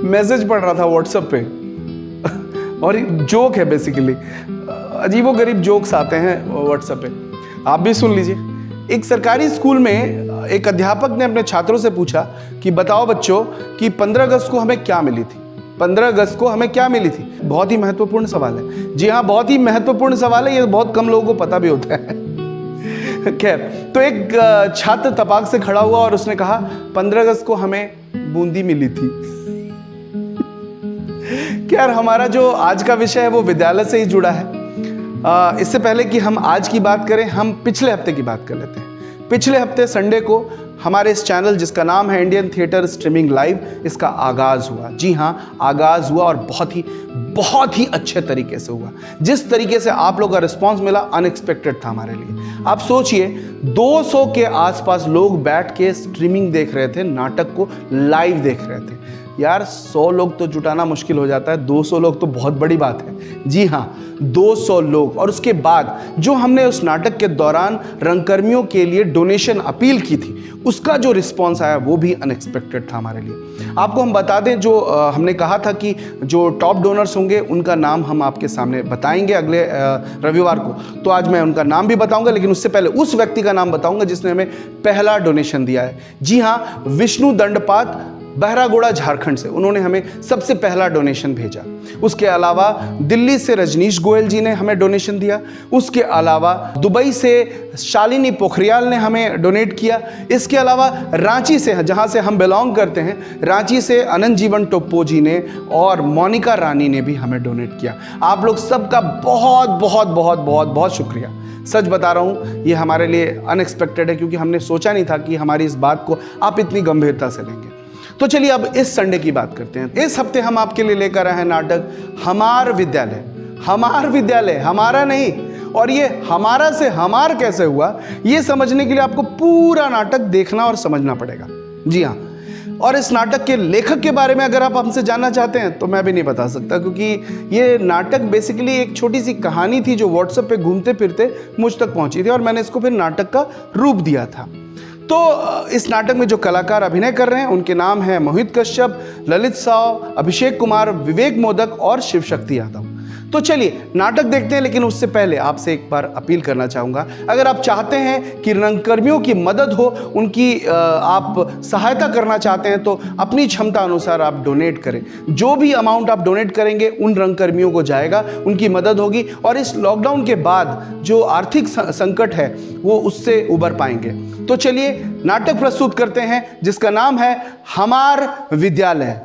Message पढ़ रहा था व्हाट्सएप पे और जोक है बेसिकली, अजीबोगरीब जोक्स आते हैं व्हाट्सएप पे, आप भी सुन लीजिए। एक सरकारी स्कूल में एक अध्यापक ने अपने छात्रों से पूछा कि बताओ बच्चों कि 15 अगस्त को हमें क्या मिली थी। 15 अगस्त को हमें क्या मिली थी? बहुत ही महत्वपूर्ण सवाल है। जी हाँ, बहुत ही महत्वपूर्ण सवाल है, ये बहुत कम लोगों को पता भी होता है। खैर, तो एक छात्र तपाक से खड़ा हुआ और उसने कहा 15 अगस्त को हमें बूंदी मिली थी। खैर, हमारा जो आज का विषय है वो विद्यालय से ही जुड़ा है। इससे पहले कि हम आज की बात करें, हम पिछले हफ्ते की बात कर लेते हैं। पिछले हफ्ते संडे को हमारे इस चैनल जिसका नाम है इंडियन थिएटर स्ट्रीमिंग लाइव, इसका आगाज हुआ। जी हाँ, आगाज हुआ और बहुत ही अच्छे तरीके से हुआ। जिस तरीके से आप लोगों का रिस्पांस मिला, अनएक्सपेक्टेड था हमारे लिए। आप सोचिए, 200 के आसपास लोग बैठ के स्ट्रीमिंग देख रहे थे, नाटक को लाइव देख रहे थे। यार 100 लोग तो जुटाना मुश्किल हो जाता है, 200 लोग तो बहुत बड़ी बात है। जी हाँ, 200 लोग। और उसके बाद जो हमने उस नाटक के दौरान रंगकर्मियों के लिए डोनेशन अपील की थी, उसका जो रिस्पांस आया वो भी अनएक्सपेक्टेड था हमारे लिए। आपको हम बता दें, जो हमने कहा था कि जो टॉप डोनर्स होंगे उनका नाम हम आपके सामने बताएंगे अगले रविवार को, तो आज मैं उनका नाम भी बताऊंगा, लेकिन उससे पहले उस व्यक्ति का नाम बताऊंगा जिसने हमें पहला डोनेशन दिया है। जी हाँ, विष्णु दंडपात, बहरागोड़ा झारखंड से, उन्होंने हमें सबसे पहला डोनेशन भेजा। उसके अलावा दिल्ली से रजनीश गोयल जी ने हमें डोनेशन दिया। उसके अलावा दुबई से शालिनी पोखरियाल ने हमें डोनेट किया। इसके अलावा रांची से, जहां से हम बिलोंग करते हैं, रांची से अनंत जीवन टोप्पो जी ने और मोनिका रानी ने भी हमें डोनेट किया। आप लोग सबका बहुत बहुत बहुत बहुत बहुत शुक्रिया। सच बता रहा हूँ, ये हमारे लिए अनएक्सपेक्टेड है, क्योंकि हमने सोचा नहीं था कि हमारी इस बात को आप इतनी गंभीरता से लेंगे। तो चलिए अब इस संडे की बात करते हैं। इस हफ्ते हम आपके लिए लेकर आए हैं नाटक हमार विद्यालय। हमार विद्यालय, हमारा नहीं। और ये हमारा से हमार कैसे हुआ, ये समझने के लिए आपको पूरा नाटक देखना और समझना पड़ेगा। जी हाँ, और इस नाटक के लेखक के बारे में अगर आप हमसे जानना चाहते हैं तो मैं भी नहीं बता सकता, क्योंकि ये नाटक बेसिकली एक छोटी सी कहानी थी जो व्हाट्सएप पे घूमते फिरते मुझ तक पहुंची थी और मैंने इसको फिर नाटक का रूप दिया था। तो इस नाटक में जो कलाकार अभिनय कर रहे हैं उनके नाम हैं मोहित कश्यप, ललित साव, अभिषेक कुमार, विवेक मोदक और शिव शक्ति यादव। तो चलिए नाटक देखते हैं, लेकिन उससे पहले आपसे एक बार अपील करना चाहूँगा, अगर आप चाहते हैं कि रंगकर्मियों की मदद हो, उनकी आप सहायता करना चाहते हैं, तो अपनी क्षमता अनुसार आप डोनेट करें। जो भी अमाउंट आप डोनेट करेंगे उन रंगकर्मियों को जाएगा, उनकी मदद होगी और इस लॉकडाउन के बाद जो आर्थिक संकट है वो उससे उबर पाएंगे। तो चलिए नाटक प्रस्तुत करते हैं जिसका नाम है हमार विद्यालय।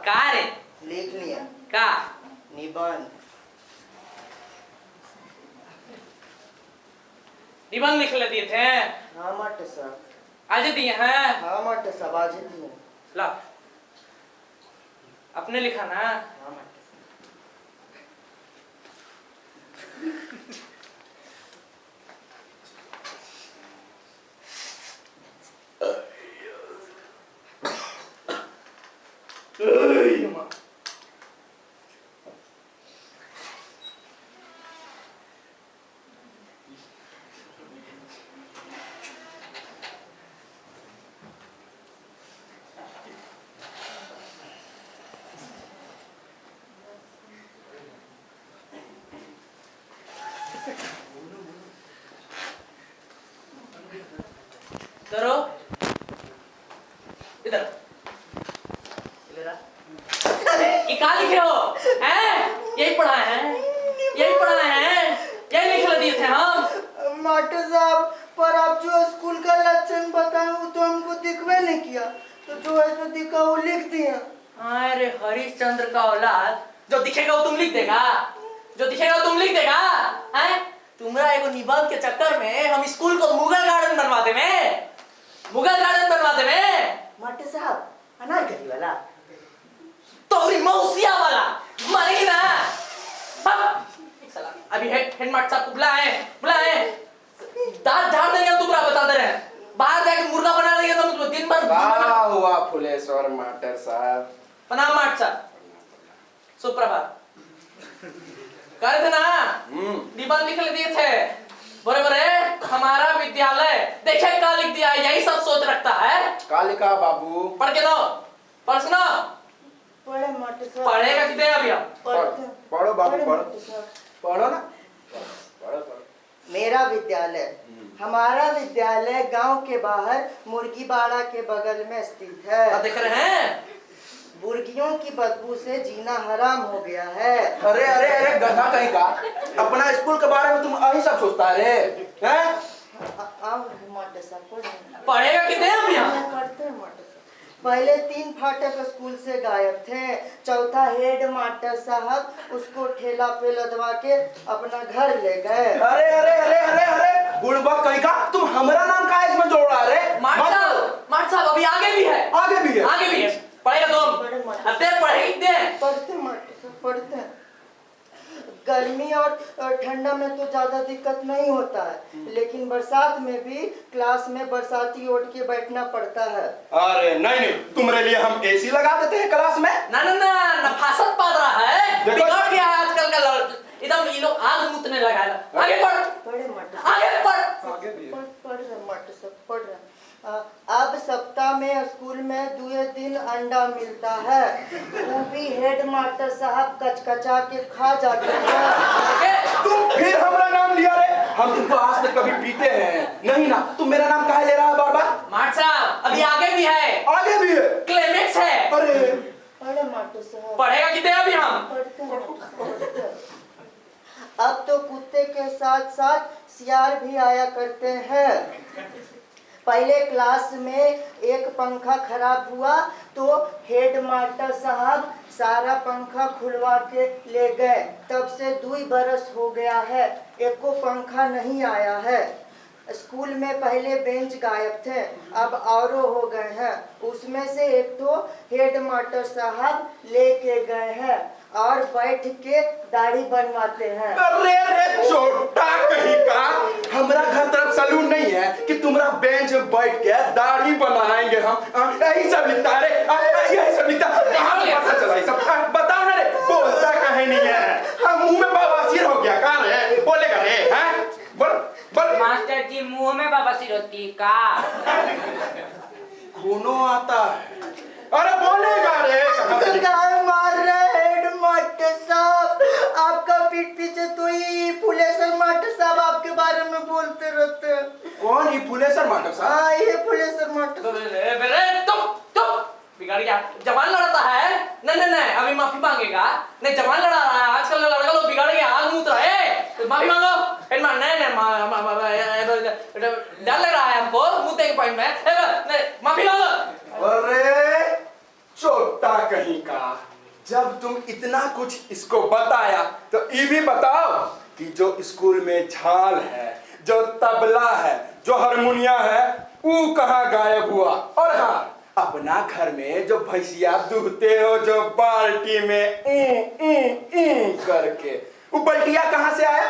का रे लिख लिया का निबंध निबंध लिख ले दिए थे। हाँ मास्टर साहब, आज दिए हैं। हाँ मास्टर साहब, आज ही दिए। ला अपने लिखा ना। हाँ मास्टर हैं? यही पढ़ाए हैं, यही पढ़ाए हैं, यही लिख दिए थे हम। मास्टर साहब, पर आप जो स्कूल का लक्षण बताए वो तो हमको दिखवे नहीं किया, तो जो ऐसा दिखा वो लिख दिया। अरे हरिश्चंद्र का औलाद, जो दिखेगा वो तुम लिख देगा, जो दिखेगा वो तुम लिख देगा। हैं? तुम्हारा एगो निबंध के चक्कर में हम स्कूल को मुगल गार्डन बनवा दे में, मुगल गार्डन बनवा दे में। मास्टर साहब, अनारकली वाला तोरी मौसिया वाला मारेगी ना। एक साला अभी हेड मास्टर साहब को बुलाए दांत झाड़ देंगे हम, तुम्हारा बता दे रहे हैं। बाहर जाके मुर्गा बना देंगे तो दिन भर। क्या हुआ फुलेश्वर मास्टर साहब? प्रणाम मास्टर साहब, सुप्रभात। कह रहे थे ना निबंध लिख दिए थे, बोरे बोरे हमारा विद्यालय देखे क्या लिख दिया है, यही सब सोच रखता है। का लिखा बाबू? पढ़ के दो, पढ़ सुनो। पढ़े मास्टर साहब। पढ़ेगा कितने अभी हम? पढ़ो बाबू, पढ़ो, मास्टर साहब। पढ़ो ना, पढ़ो पढ़ो। मेरा विद्यालय, हमारा विद्यालय गांव के बाहर मुर्गी बाड़ा के बगल में स्थित है। अब देख रहे हैं मुर्गियों की बदबू से जीना हराम हो गया है। अरे अरे अरे गधा कहीं का, अपना स्कूल के बारे में तुम यही सब सोचता रे हैं? आओ मास्टर साहब, पढ़ेगा कितने अभी हम? पढ़ते हैं मास्टर साहब। पहले 3 फाटक स्कूल से गायब थे, चौथा हेड मास्टर साहब उसको ठेला पे लदवा के अपना घर ले गए। अरे अरे अरे अरे अरे बुड़बक कहीं का, तुम हमारा नाम का इसमें जोड़ रहा रे? मास्टर साहब अभी आगे भी है, आगे भी है, आगे भी है। पढ़ेगा तुम? अरे पढ़ेगी कितने? पढ़ते मास्टर साहब, पढ़ते हैं। गर्मी और ठंडा में तो ज्यादा दिक्कत नहीं होता है, लेकिन बरसात में भी क्लास में बरसाती ओढ़ के बैठना पड़ता है। अरे नहीं नहीं, तुम्हारे लिए हम एसी लगा देते हैं क्लास में। ना ना ना, नफासत पड़ रहा है, देखो। बिगड़ गया है आजकल का एकदम। ये लोग आग मुतने लगा है। आगे पढ़, पढ़े मास्टर, आगे पढ़। आगे भी है। पढ़ रहे मास्टर साहब, पढ़ रहे। अब सप्ताह में स्कूल में 2 दिन अंडा मिलता है, वो भी हेड मास्टर साहब कचकचा के खा जाते हैं। तुम फिर हमारा नाम लिया रे? हम तुमको आज तक कभी पीते हैं नहीं ना, तुम मेरा नाम काहे ले रहा है बार बार? मास्टर साहब अभी आगे भी है, आगे भी है, क्लाइमेक्स है। अरे पढ़े मास्टर साहब, पढ़ेगा कितने अभी हम? पढ़ते हैं मास्टर साहब, पढ़ते हैं। अब तो कुत्ते के साथ साथ सियार भी आया करते हैं। पहले क्लास में एक पंखा खराब हुआ तो हेड मास्टर साहब सारा पंखा खुलवा के ले गए, तब से 2 बरस हो गया है, एको पंखा नहीं आया है। स्कूल में पहले बेंच गायब थे, अब औरों हो गए हैं, उसमें से एक तो हेड मास्टर साहब लेके गए हैं और बैठ के दाढ़ी बनवाते हैं। अरे अरे छोटा कहीं का, हमारा घर तरफ सैलून नहीं है कि तुम्हारा बेंच में बैठ के दाढ़ी बनाएंगे हम। यही सब लिखता है रे, यही सब लिखता है। कहाँ से पता चला ये सब? बताओ ना रे, बोलता कहे नहीं है। हम मुंह में बवासीर हो गया कहाँ रे? बोलेगा रे? हैं? बोल बोल। मास्टर जी मुंह में बवासीर होती है का? खूनो आता है। अरे बोलेगा रे? कहाँ से? गाय मार रहे हेड मास्टर साहब, आपका पीठ पीछे तो ही फुलेश्वर मास्टर साहब आपके बारे में बोलते रहते हैं। कौन ये फुलेश्वर मास्टर साहब? हाँ, ये फुलेश्वर मास्टर। तुम बिगाड़ गया, जवान लड़ता है। नहीं नहीं नहीं, अभी माफी मांगेगा। नहीं जवान लड़ा रहा है, आजकल लड़का लोग बिगाड़ गया, आग मुत रहा है। माफी मांगो। नहीं डर लग रहा है हमको, मुंह के पॉइंट में। माफी मांगो। अरे छोटा कहीं का, जब तुम इतना कुछ इसको बताया तो ये भी बताओ कि जो स्कूल में झाल है, जो तबला है, जो हारमोनिया है, वो कहाँ गायब हुआ? और हाँ, अपना घर में जो भैंसिया दूहते हो जो बाल्टी में करके, वो बल्टिया कहाँ से आया?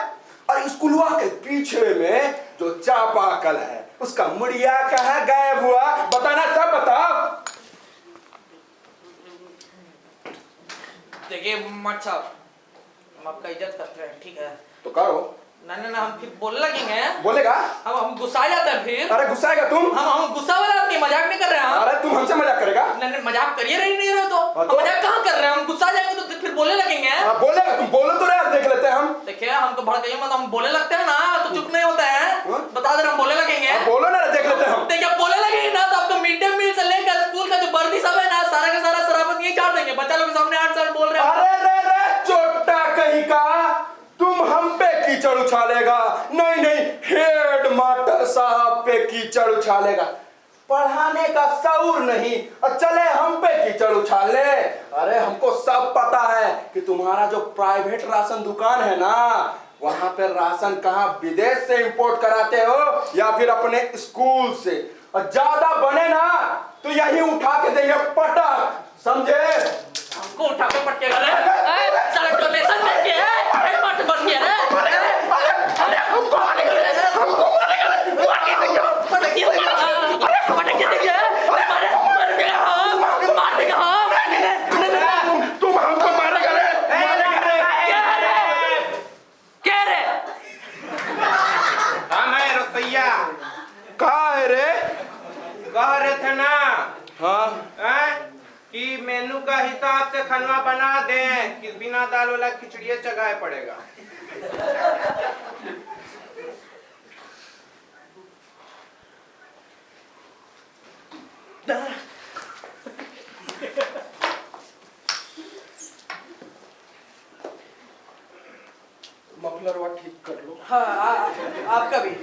और स्कूलवा के पीछे में जो चापाकल है, उसका मुड़िया कहाँ गायब हुआ? बताना, सब बताओ। देखिए मत साहब, हम आपका इज्जत करते हैं, ठीक है? तो करो। नहीं हम फिर बोलने लगेंगे। बोलेगा? हम गुस्सा जाते हैं फिर। अरे गुस्साएगा तुम? हम गुस्सा वाला आदमी, मजाक नहीं कर रहे हैं। अरे तुम हमसे मजाक करेगा? नहीं मजाक करिए नहीं रहे तो हाँ, हम मजाक कहाँ कर रहे हैं? हम गुस्सा जाएंगे तो फिर बोलने लगेंगे। बोलेगा? तुम बोलो तो यार, देख लेते हैं हम। देखिए हमको भड़काइए मत, हम बोलने लगते हैं ना तो चुप नहीं होते हैं। बता दे हम बोलने लगेंगे। बोलो ना, देख लेते हैं हम। देखिए बोलने लगेंगे ना तो आपको मिड डे मील से लेकर स्कूल का जो वर्दी सब है ना, सारा का सारा शराबत यही चाट देंगे। बच्चा लोग के सामने 8 साल बोल रहे हैं। अरे रे रे तुम हम पे कीचड़ उछालेगा, नहीं नहीं हेड मास्टर साहब पे कीचड़ उछालेगा। पढ़ाने का शऊर नहीं और चले हम पे कीचड़ उछाले। अरे हमको सब पता है कि तुम्हारा जो प्राइवेट राशन दुकान है ना, वहां पे राशन कहाँ विदेश से इंपोर्ट कराते हो या फिर अपने स्कूल से, और ज्यादा बने ना तो यही उठा के देंगे पटक, समझे? हमको उठा के पटकेगा रे, साला डोनेशन देके हेड मास्टर बन गया रे। अरे हमको मारेगा रे, हमको मारेगा रे, पटक दिया, मार देगा हम। तुम हमको मारेगा रे, क्या रे? हम है रसैया। कहा है रे? कह रहे थे ना हाँ कि मेनू का हिसाब से खाना बना दें कि बिना दाल वाला खिचड़िया चगाए पड़ेगा। मफलर वा ठीक कर लो। हाँ आपका भी।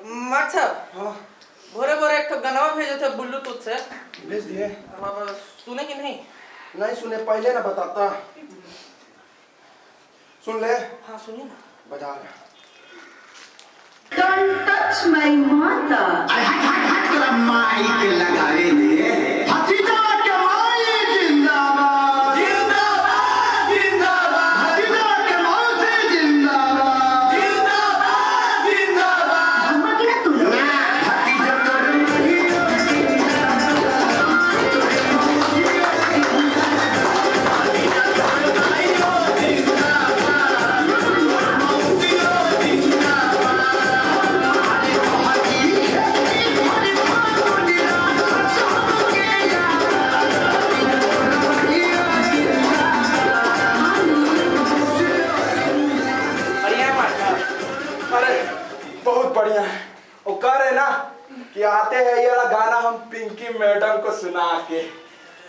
मार साहब, हाँ भोरे भोरे एक गनवा भेजे थे ब्लूटूथ से, भेज दिए। अब सुने कि नहीं? नहीं सुने, पहले ना बताता। सुन ले, हाँ सुनिए ना। बजा रहा। Don't touch my mother. तेरा माइक लगा ले भतीजा के माई जिंदाबाद जिंदाबाद जिंदाबाद, भतीजा के मौसी जिंदाबाद जिंदाबाद जिंदाबाद। अम्मा क्या तुम भतीजा बढ़िया है मार साहब। अरे बहुत बढ़िया है। वो कह रहे ना कि आते हैं ये वाला गाना हम पिंकी मैडम को सुना के।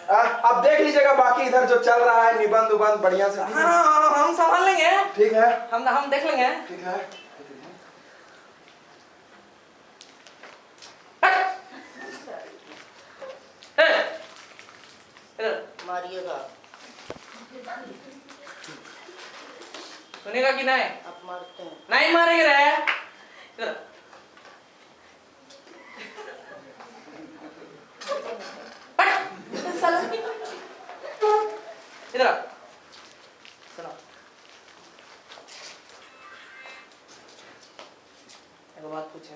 अब देख लीजिएगा बाकी इधर जो चल रहा है निबंध उबंध बढ़िया से। हाँ हम संभाल लेंगे, ठीक है, हम देख लेंगे। ठीक है। मारिएगा, सुनेगा कि नहीं? आप मारते हैं। नहीं मारेंगे रे। इधर। साला। इधर आ। सुनो, एक बात पूछे,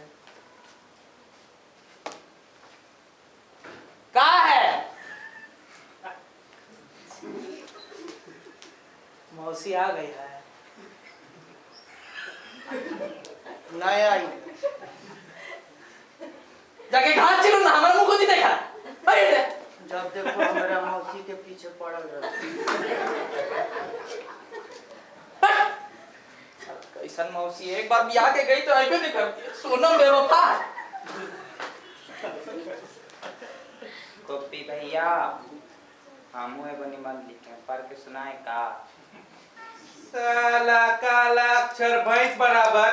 कहाँ है? मौसी आ गई है। नहीं आई। जाके घाट चलो ना, हमारे मुंह को नहीं देखा। अरे रे। जब देखो मेरा मौसी के पीछे पड़ल रहा। कैसन मौसी, एक बार बियाह के गई तो ऐसे नहीं करती है। सोनम बेवफा। गोपी भैया हमू एगो निबंध लिखे पढ़ के सुनाए का। साला काला अक्षर भैंस बराबर।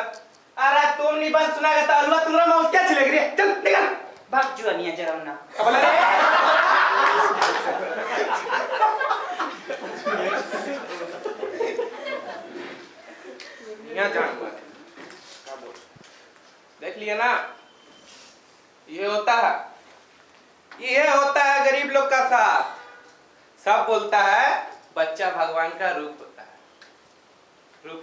अरे तुम निबंध सुनाएगा तो अलवा तुम्हारा माउस क्या चलेगी रे? चल निकल। भाग जुआनिया जरौना। अब रे। यहाँ जान बात क्या बोल, देख लिया ना, ये होता है गरीब लोग का साथ। सब बोलता है बच्चा भगवान का रूप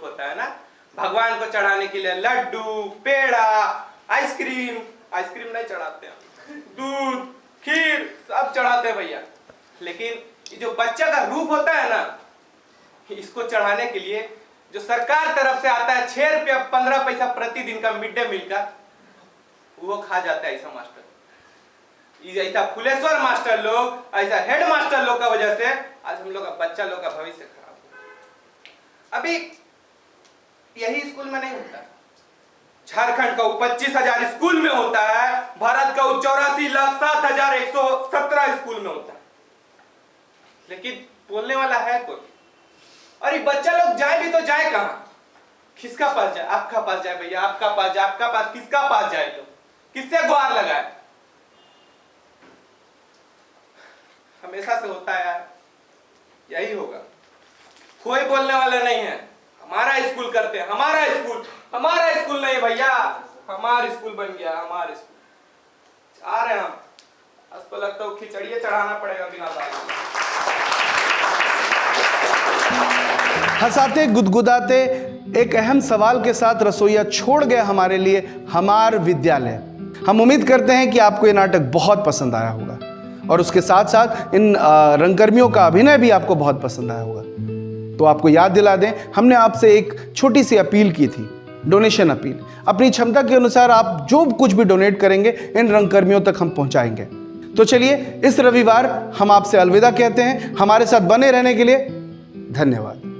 होता है ना। भगवान को चढ़ाने के लिए लड्डू, पेड़ा, आइसक्रीम नहीं चढ़ाते हैं, दूध, खीर सब चढ़ाते हैं भैया। लेकिन ये जो बच्चा का रूप होता है ना, इसको चढ़ाने के लिए जो सरकार तरफ से आता है 6 रुपया 15 पैसा प्रतिदिन का मिड डे मील का, वो खा जाता है ऐसा मास्टर। ऐसा फुलेश्वर मास्टर लोग, ऐसा हेड मास्टर लोग का वजह से आज हम लोग का बच्चा लोग का भविष्य खराब हो। अभी यही स्कूल में नहीं होता, झारखंड का 25,000 स्कूल में होता है, भारत का 84,07,117 स्कूल में होता है। लेकिन बोलने वाला है कौन? और ये बच्चा लोग जाए भी तो जाए कहाँ? किसका पास जाए? आपका पास जाए भैया, आपका पास जाए, आपका पास, किसका पास जाए? तो किससे गुहार लगाए? हमेशा से होता है यार, यही होगा। कोई बोलने वाला नहीं है। हमारा स्कूल करते हैं, हमारा स्कूल नहीं भैया, हमारा स्कूल बन गया, हमारा स्कूल। आ रहे हैं हम, आज तो लगता है खिचड़िए चढ़ाना पड़ेगा बिना दाल के। हंसाते गुदगुदाते एक अहम सवाल के साथ रसोईया छोड़ गया हमारे लिए हमार विद्यालय। हम उम्मीद करते हैं कि आपको ये नाटक बहुत पसंद आया होगा और उसके साथ साथ इन रंगकर्मियों का अभिनय भी आपको बहुत पसंद आया होगा। तो आपको याद दिला दें, हमने आपसे एक छोटी सी अपील की थी, डोनेशन अपील। अपनी क्षमता के अनुसार आप जो कुछ भी डोनेट करेंगे इन रंगकर्मियों तक हम पहुंचाएंगे। तो चलिए, इस रविवार हम आपसे अलविदा कहते हैं। हमारे साथ बने रहने के लिए धन्यवाद।